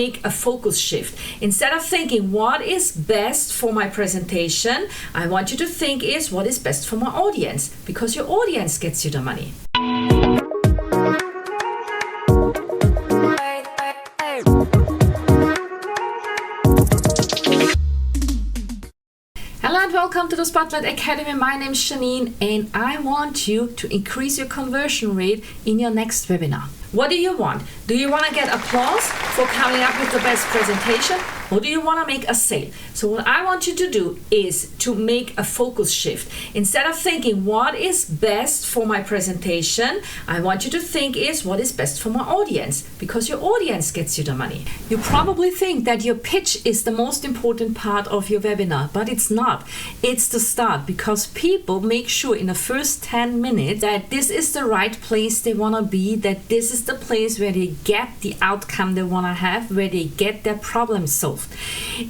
Make a focus shift. Instead of thinking what is best for my presentation, I want you to think is what is best for my audience, because your audience gets you the money. Hello and welcome to the Spotlight Academy. My name is Janine and I want you to increase your conversion rate in your next webinar. What do you want? Do you want to get applause for coming up with the best presentation? Or do you want to make a sale? So what I want you to do is to make a focus shift. Instead of thinking what is best for my presentation, I want you to think is what is best for my audience, because your audience gets you the money. You probably think that your pitch is the most important part of your webinar, but it's not. It's the start, because people make sure in the first 10 minutes that this is the right place they want to be, that this is the place where they get the outcome they want to have, where they get their problem solved.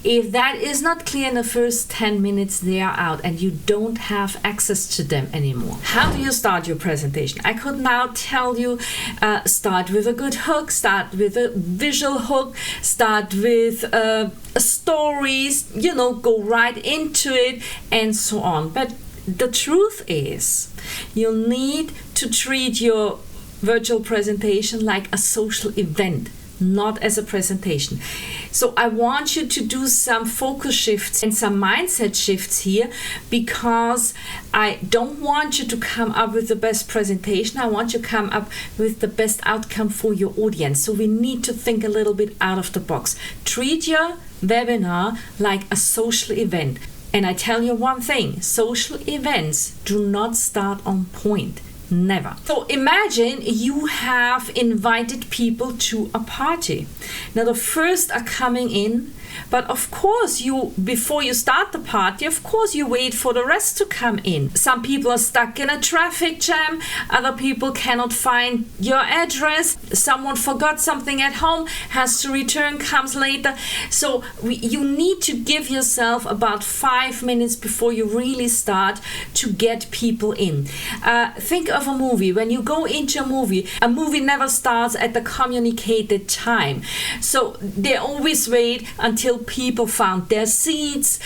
If that is not clear in the first 10 minutes, they are out and you don't have access to them anymore. How do you start your presentation? I could now tell you, start with a good hook, start with a visual hook, start with stories, go right into it and so on. But the truth is, you need to treat your virtual presentation like a social event, not as a presentation. So I want you to do some focus shifts and some mindset shifts here, because I don't want you to come up with the best presentation. I want you to come up with the best outcome for your audience. So we need to think a little bit out of the box. Treat your webinar like a social event. And I tell you one thing, social events do not start on point. Never. So imagine you have invited people to a party. Now the first are coming in, but of course before you start the party, of course you wait for the rest to come in. Some people are stuck in a traffic jam, other people cannot find your address, someone forgot something at home, has to return, comes later. So you need to give yourself about 5 minutes before you really start to get people in. Think of a movie. When you go into a movie never starts at the communicated time. So they always wait until people found their seats.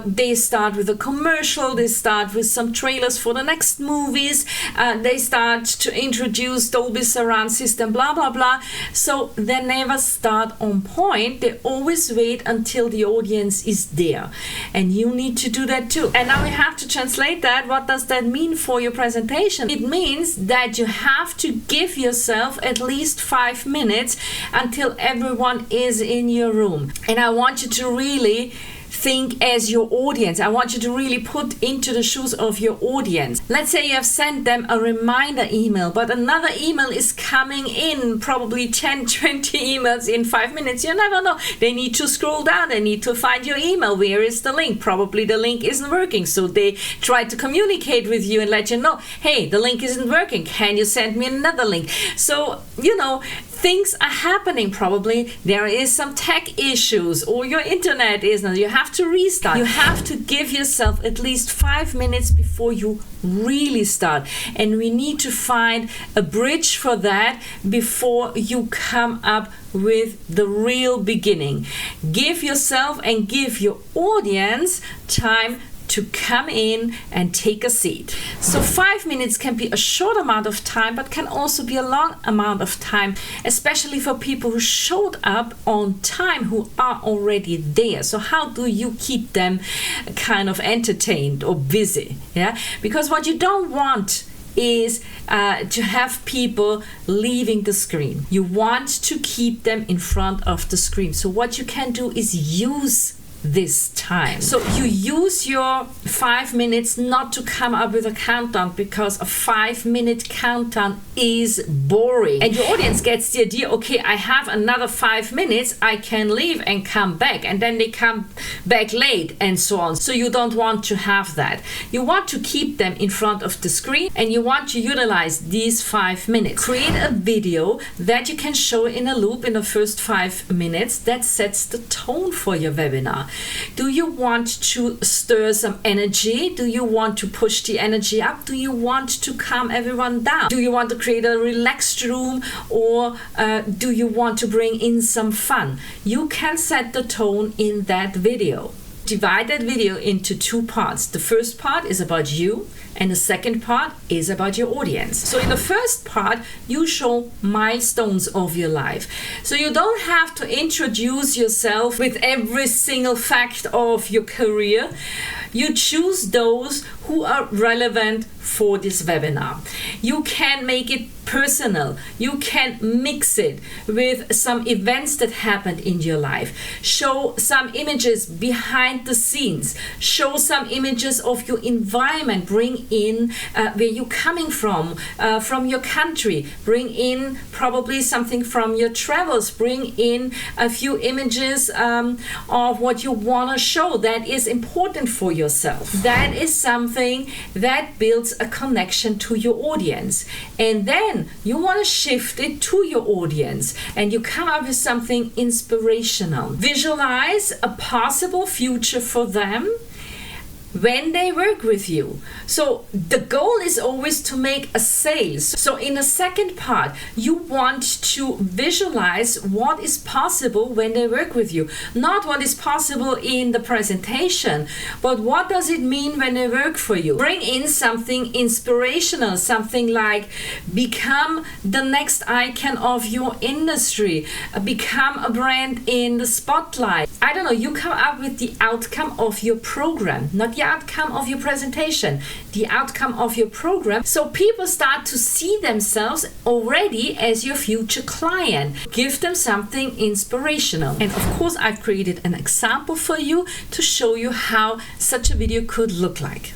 They start with a commercial, they start with some trailers for the next movies, they start to introduce Dolby surround system, blah blah blah. So they never start on point. They always wait until the audience is there, and you need to do that too. And now we have to translate that. What does that mean for your presentation? It means that you have to give yourself at least 5 minutes until everyone is in your room. And I want you to really think as your audience. I want you to really put into the shoes of your audience. Let's say you have sent them a reminder email, but another email is coming in, probably 10, 20 emails in 5 minutes. You never know. They need to scroll down. They need to find your email. Where is the link? Probably the link isn't working. So they try to communicate with you and let you know, hey, the link isn't working. Can you send me another link? So, things are happening. Probably there is some tech issues, or your internet isn't. You have to restart. You have to give yourself at least 5 minutes before you really start. And we need to find a bridge for that before you come up with the real beginning. Give yourself and give your audience time to come in and take a seat. So 5 minutes can be a short amount of time, but can also be a long amount of time, especially for people who showed up on time, who are already there. So how do you keep them kind of entertained or busy? Yeah, because what you don't want is to have people leaving the screen. You want to keep them in front of the screen. So what you can do is use this time. So you use your 5 minutes not to come up with a countdown, because a 5-minute countdown is boring. And your audience gets the idea, okay, I have another 5 minutes, I can leave and come back. And then they come back late and so on. So you don't want to have that. You want to keep them in front of the screen, and you want to utilize these 5 minutes. Create a video that you can show in a loop in the first 5 minutes that sets the tone for your webinar. Do you want to stir some energy? Do you want to push the energy up? Do you want to calm everyone down? Do you want to create a relaxed room, or do you want to bring in some fun? You can set the tone in that video. Divide that video into 2 parts. The first part is about you, and the second part is about your audience. So in the first part, you show milestones of your life. So you don't have to introduce yourself with every single fact of your career. You choose those who are relevant for this webinar. You can make it personal. You can mix it with some events that happened in your life. Show some images behind the scenes. Show some images of your environment. Bring in where you're coming from your country. Bring in probably something from your travels. Bring in a few images of what you want to show that is important for yourself. That is something that builds a connection to your audience. And then you want to shift it to your audience, and you come up with something inspirational. Visualize a possible future for them when they work with you. So the goal is always to make a sale. So in the second part, you want to visualize what is possible when they work with you. Not what is possible in the presentation, but what does it mean when they work for you. Bring in something inspirational, something like become the next icon of your industry, become a brand in the spotlight. I don't know, you come up with the outcome of your program, not the outcome of your presentation, the outcome of your program. So people start to see themselves already as your future client. Give them something inspirational. And of course, I've created an example for you to show you how such a video could look like.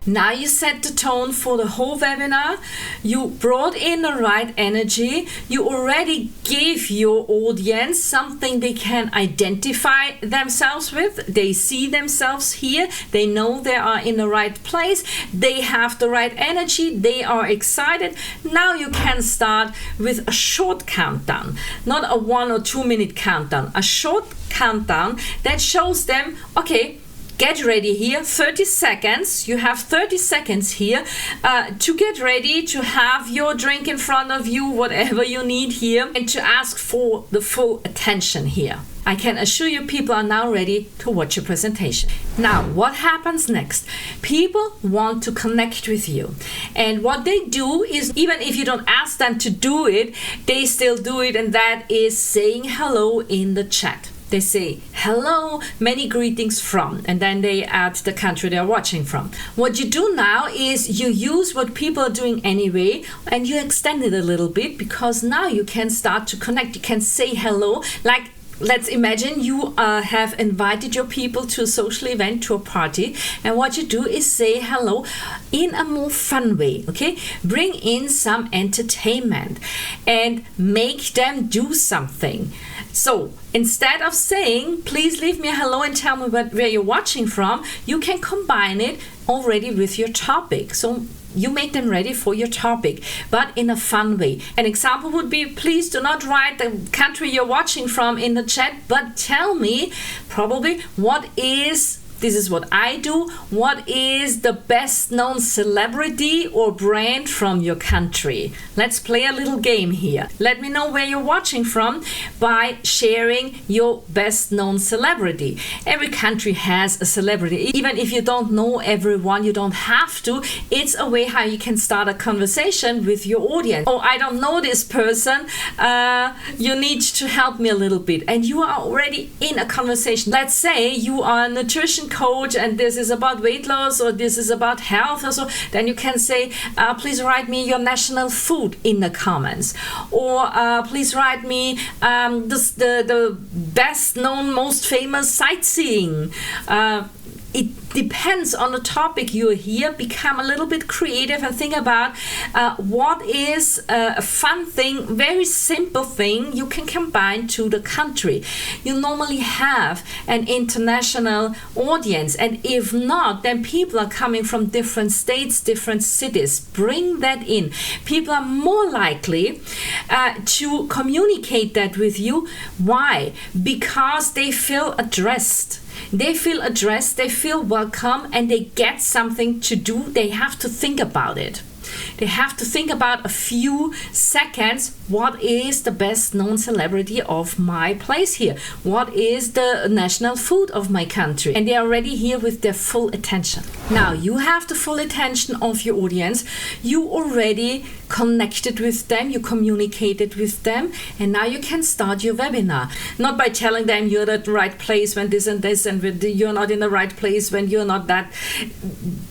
Now you set the tone for the whole webinar. You brought in the right energy. You already gave your audience something they can identify themselves with. They see themselves here. They know they are in the right place. They have the right energy. They are excited. Now you can start with a short countdown, not a 1 or 2 minute countdown, a short countdown that shows them, okay, get ready here, 30 seconds. You have 30 seconds here to get ready, to have your drink in front of you, whatever you need here, and to ask for the full attention here. I can assure you people are now ready to watch your presentation. Now, what happens next? People want to connect with you. And what they do is, even if you don't ask them to do it, they still do it, and that is saying hello in the chat. They say, hello, many greetings from, and then they add the country they're watching from. What you do now is you use what people are doing anyway, and you extend it a little bit, because now you can start to connect. You can say hello, like, let's imagine you have invited your people to a social event, to a party, and what you do is say hello in a more fun way, okay? Bring in some entertainment and make them do something. So instead of saying, please leave me a hello and tell me where you're watching from, you can combine it already with your topic. So you make them ready for your topic, but in a fun way. An example would be, please do not write the country you're watching from in the chat, but tell me probably what is This is what I do. What is the best known celebrity or brand from your country? Let's play a little game here. Let me know where you're watching from by sharing your best known celebrity. Every country has a celebrity. Even if you don't know everyone, you don't have to. It's a way how you can start a conversation with your audience. Oh, I don't know this person. You need to help me a little bit. And you are already in a conversation. Let's say you are a nutrition coach and this is about weight loss or this is about health or so. Then you can say, please write me your national food in the comments. Or please write me the best known, most famous sightseeing. It depends on the topic you're here. Become a little bit creative and think about what is a fun thing, very simple thing you can combine to the country. You normally have an international audience, and if not, then people are coming from different states, different cities. Bring that in. People are more likely to communicate that with you. Why? Because they feel addressed. They feel addressed, they feel welcome, and they get something to do. They have to think about it. They have to think about a few seconds. What is the best known celebrity of my place here? What is the national food of my country? And they are already here with their full attention. Now you have the full attention of your audience. You already connected with them, you communicated with them, and now you can start your webinar. Not by telling them you're at the right place when this and this, and you're not in the right place when you're not that.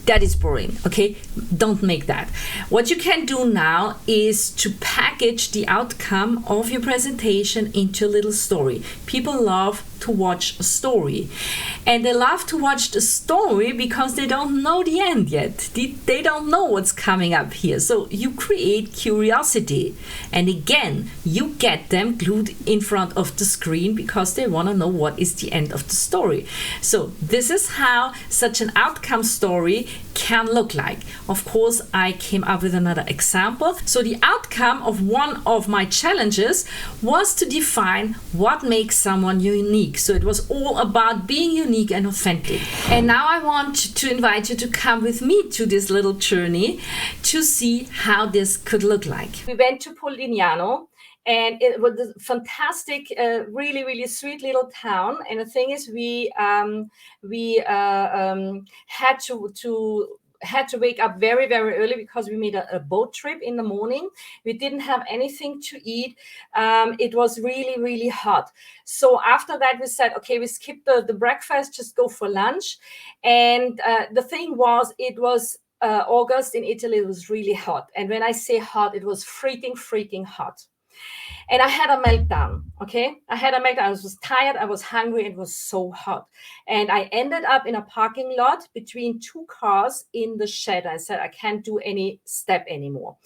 That is boring, okay? Don't make that. What you can do now is to package the outcome of your presentation into a little story. People love to watch a story, and they love to watch the story because they don't know the end yet. They don't know what's coming up here. So you create curiosity, and again you get them glued in front of the screen because they want to know what is the end of the story. So this is how such an outcome story can look like. Of course, I came up with another example. So the outcome of one of my challenges was to define what makes someone unique. So it was all about being unique and authentic. And now I want to invite you to come with me to this little journey to see how this could look like. We went to Polignano, and it was a fantastic, really, really sweet little town. And the thing is, we had to wake up very, very early because we made a boat trip in the morning. We didn't have anything to eat. It was really, really hot. So after that, we said, okay, we skip the breakfast, just go for lunch. And the thing was, it was August in Italy. It was really hot. And when I say hot, it was freaking hot. And I had a meltdown, okay? I had a meltdown. I was tired, I was hungry, it was so hot. And I ended up in a parking lot between two cars in the shed. I said, I can't do any step anymore.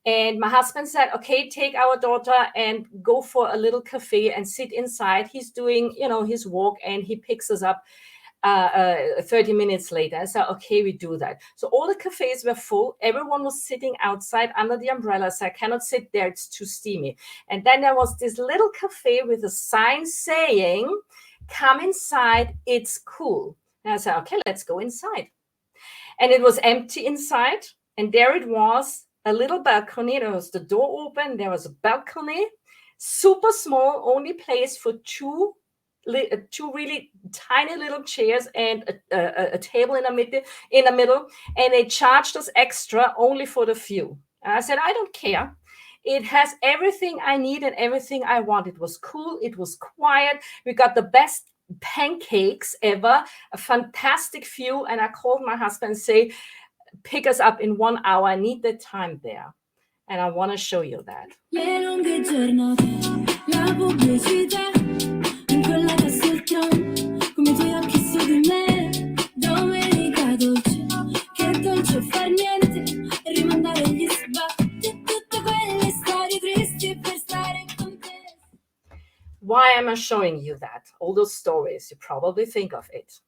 And my husband said, okay, take our daughter and go for a little cafe and sit inside. He's doing, his walk, and he picks us up 30 minutes later. I said, okay, we do that. So all the cafes were full. Everyone was sitting outside under the umbrella. So I cannot sit there. It's too steamy. And then there was this little cafe with a sign saying, come inside. It's cool. And I said, okay, let's go inside. And it was empty inside. And there it was, a little balcony. There was the door open. There was a balcony, super small, only place for two really tiny little chairs and a table in the middle, and they charged us extra only for the view. And I said, I don't care. It has everything I need and everything I want. It was cool. It was quiet. We got the best pancakes ever, a fantastic view. And I called my husband and say, pick us up in 1 hour. I need the time there. And I want to show you that. Why am I showing you that? All those stories, you probably think of it.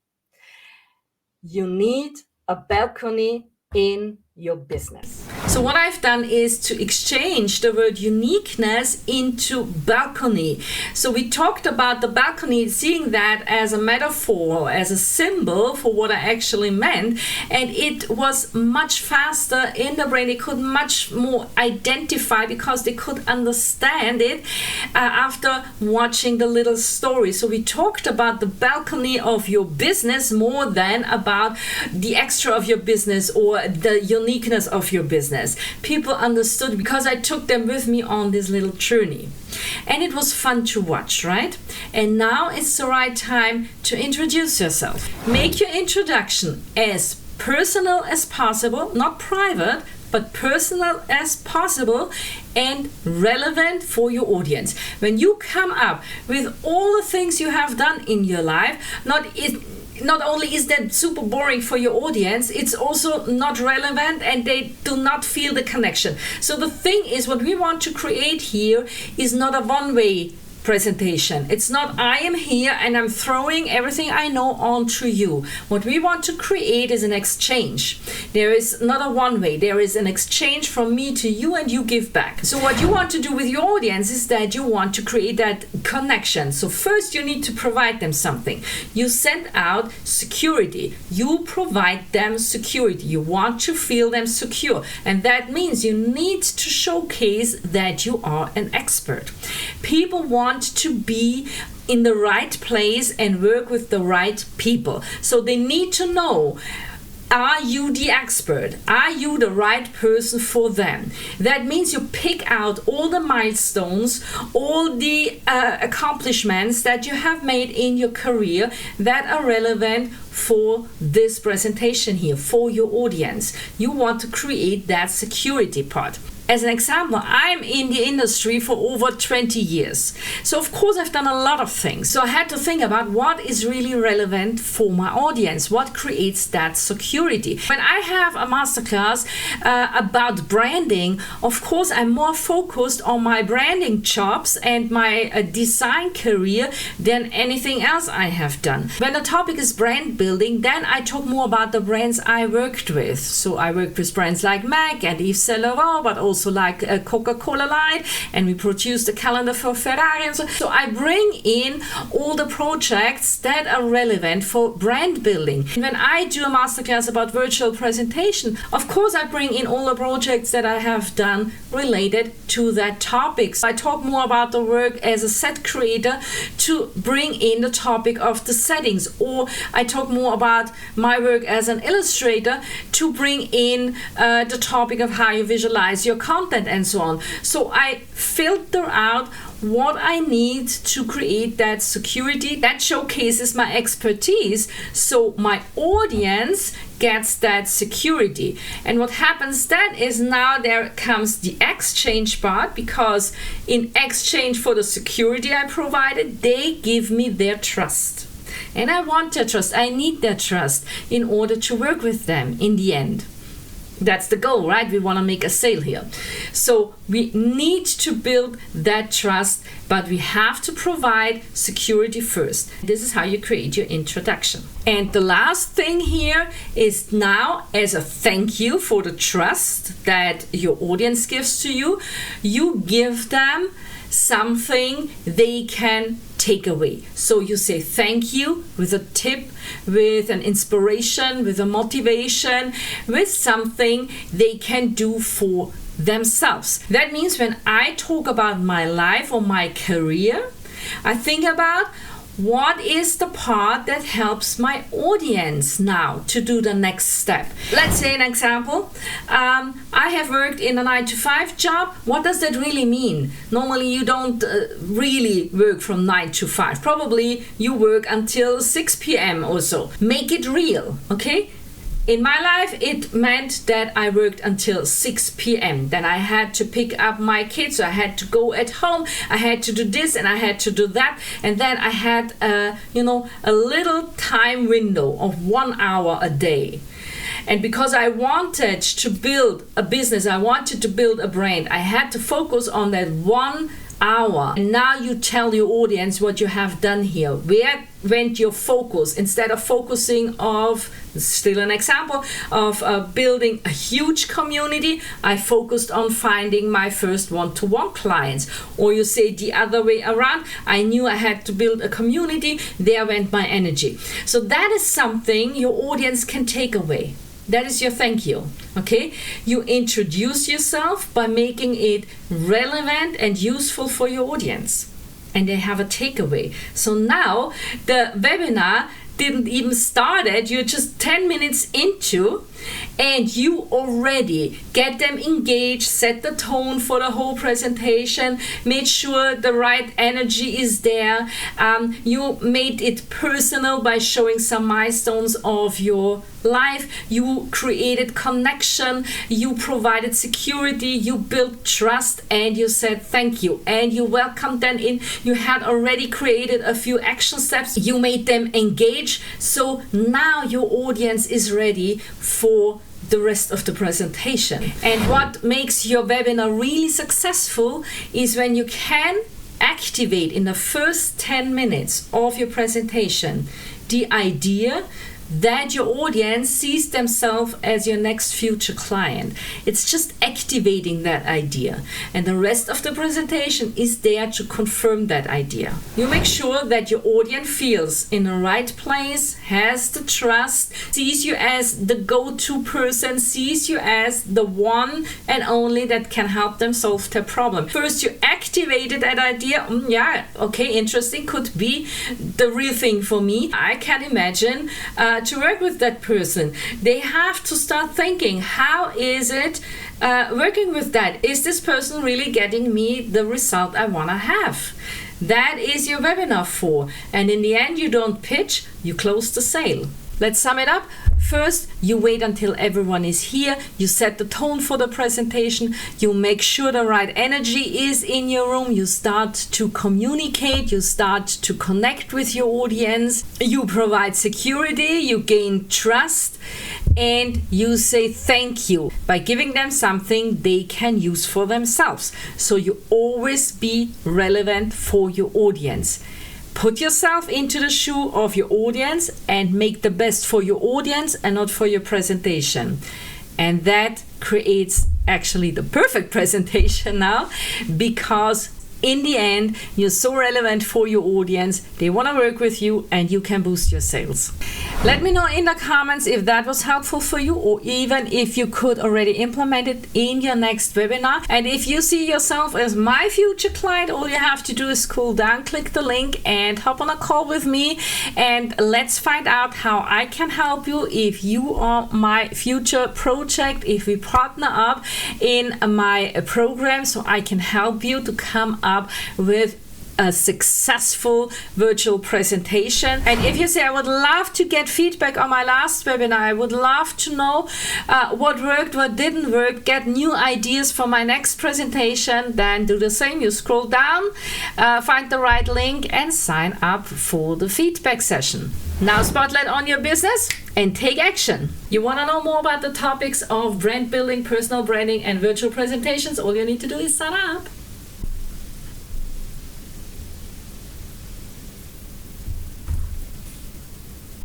You need a balcony in your business. So what I've done is to exchange the word uniqueness into balcony. So we talked about the balcony, seeing that as a metaphor, as a symbol for what I actually meant, and it was much faster in the brain. They could much more identify because they could understand it after watching the little story. So we talked about the balcony of your business more than about the extra of your business or the uniqueness of your business. People understood because I took them with me on this little journey. And it was fun to watch, right? And now it's the right time to introduce yourself. Make your introduction as personal as possible, not private, but personal as possible and relevant for your audience. When you come up with all the things you have done in your life, not only is that super boring for your audience, it's also not relevant and they do not feel the connection. So the thing is, what we want to create here is not a one-way presentation. It's not I am here and I'm throwing everything I know onto you. What we want to create is an exchange. There is not a one way. There is an exchange from me to you and you give back. So what you want to do with your audience is that you want to create that connection. So first you need to provide them something. You send out security. You provide them security. You want to feel them secure. And that means you need to showcase that you are an expert. People want to be in the right place and work with the right people. So they need to know, are you the expert? Are you the right person for them? That means you pick out all the milestones, all the accomplishments that you have made in your career that are relevant for this presentation here, for your audience. You want to create that security part. As an example, I'm in the industry for over 20 years. So of course I've done a lot of things. So I had to think about what is really relevant for my audience, what creates that security. When I have a masterclass about branding, of course I'm more focused on my branding chops and my design career than anything else I have done. When the topic is brand building, then I talk more about the brands I worked with. So I worked with brands like MAC and Yves Saint Laurent, but also like a Coca-Cola line, and we produced a calendar for Ferrari and so I bring in all the projects that are relevant for brand building. When I do a masterclass about virtual presentation, of course I bring in all the projects that I have done related to that topic. So I talk more about the work as a set creator to bring in the topic of the settings, or I talk more about my work as an illustrator to bring in the topic of how you visualize your content and so on. So I filter out what I need to create that security that showcases my expertise, so my audience gets that security. And what happens then is now there comes the exchange part, because in exchange for the security I provided, they give me their trust. And I want their trust. I need their trust in order to work with them in the end. That's the goal, right? We want to make a sale here. So we need to build that trust, but we have to provide security first. This is how you create your introduction. And the last thing here is, now as a thank you for the trust that your audience gives to you, you give them something they can take away. So you say thank you with a tip, with an inspiration, with a motivation, with something they can do for themselves. That means when I talk about my life or my career, I think about what is the part that helps my audience now to do the next step. Let's say an example. I have worked in a 9-to-5 job. What does that really mean? Normally you don't really work from 9 to 5. Probably you work until 6 p.m. or so. Make it real, okay? In my life, it meant that I worked until 6 p.m. Then I had to pick up my kids, so I had to go at home. I had to do this and I had to do that. And then I had, a little time window of 1 hour a day. And because I wanted to build a business, I wanted to build a brand, I had to focus on that 1 hour. And now you tell your audience what you have done here. Where went your focus? Instead of focusing of, still an example, of building a huge community, I focused on finding my first one-to-one clients. Or you say the other way around, I knew I had to build a community, there went my energy. So that is something your audience can take away. That is your thank you, okay? You introduce yourself by making it relevant and useful for your audience. And they have a takeaway. So now the webinar didn't even start it, you're just 10 minutes into, and you already get them engaged, set the tone for the whole presentation, made sure the right energy is there. You made it personal by showing some milestones of your life. You created connection, you provided security, you built trust, and you said thank you, and you welcomed them in. You had already created a few action steps, you made them engage. So now your audience is ready for the rest of the presentation. And what makes your webinar really successful is when you can activate in the first 10 minutes of your presentation the idea that your audience sees themselves as your next future client. It's just activating that idea, and the rest of the presentation is there to confirm that idea. You make sure that your audience feels in the right place, has the trust, sees you as the go-to person, sees you as the one and only that can help them solve their problem. First, you activated that idea. Yeah, okay, interesting, could be the real thing for me. I can imagine to work with that person. They have to start thinking, how is it working with that? Is this person really getting me the result I want to have? That is your webinar for. And in the end, you don't pitch, you close the sale. Let's sum it up. First, you wait until everyone is here. You set the tone for the presentation. You make sure the right energy is in your room. You start to communicate. You start to connect with your audience. You provide security. You gain trust. And you say thank you by giving them something they can use for themselves. So you always be relevant for your audience. Put yourself into the shoe of your audience and make the best for your audience and not for your presentation. And that creates actually the perfect presentation now, because in the end, you're so relevant for your audience, they want to work with you, and you can boost your sales. Let me know in the comments if that was helpful for you, or even if you could already implement it in your next webinar. And if you see yourself as my future client, all you have to do is scroll down, click the link, and hop on a call with me, and let's find out how I can help you if you are my future project, if we partner up in my program, so I can help you to come up with a successful virtual presentation. And if you say, I would love to get feedback on my last webinar, I would love to know what worked, what didn't work, get new ideas for my next presentation, then do the same. You scroll down, find the right link, and sign up for the feedback session. Now spotlight on your business and take action. You want to know more about the topics of brand building, personal branding, and virtual presentations? All you need to do is sign up.